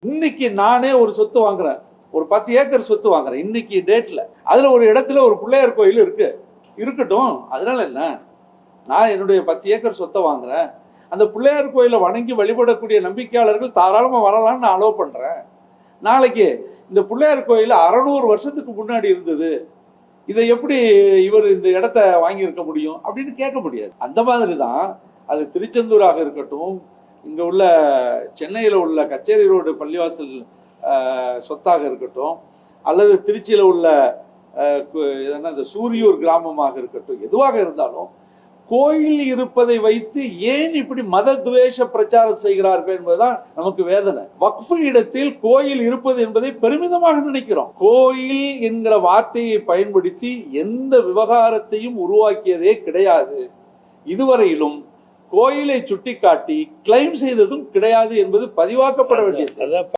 இன்னைக்கு நானே ஒரு சொத்து வாங்குறேன், ஒரு 10 ஏக்கர் சொத்து வாங்குறேன் இன்னைக்கு டேட்ல. அதுல ஒரு இடத்துல ஒரு பிள்ளையார் கோயில் இருக்கட்டும், அதனால என்ன? நான் என்னுடைய 10 ஏக்கர் சொத்தை வாங்குறேன், அந்த பிள்ளையார் கோயிலை வணங்கி வழிபடக்கூடிய நம்பிக்கையாளர்கள் தாராளமா வரலாம்னு நான் அலோவ் பண்றேன். நாளைக்கு இந்த பிள்ளையார் கோயில் 600 வருஷத்துக்கு முன்னாடி இருந்தது, இதை எப்படி இவர் இந்த இடத்த வாங்கியிருக்க முடியும் அப்படின்னு கேட்க முடியாது. அந்த மாதிரி தான் அது திருச்செந்தூராக இருக்கட்டும், இங்க உள்ள சென்னையில் உள்ள கச்சேரி ரோடு பள்ளிவாசல் சொத்தாக இருக்கட்டும், அல்லது திருச்சியில் உள்ள இந்த சூரியூர் கிராமமாக இருக்கட்டும், எதுவாக இருந்தாலும் கோயில் இருப்பதை வைத்து ஏன் இப்படி மத துவேஷ பிரச்சாரம் செய்கிறார்கள் என்பதுதான் நமக்கு வேதனை. வக்ஃபு இடத்தில் கோயில் இருப்பது என்பதை பெருமிதமாக நினைக்கிறோம். கோயில் என்கிற வார்த்தையை பயன்படுத்தி எந்த விவகாரத்தையும் உருவாக்கியதே கிடையாது. இதுவரையிலும் கோயிலை சுட்டிக்காட்டி கிளைம் செய்ததும் கிடையாது என்பது பதிவாக்கப்பட வேண்டிய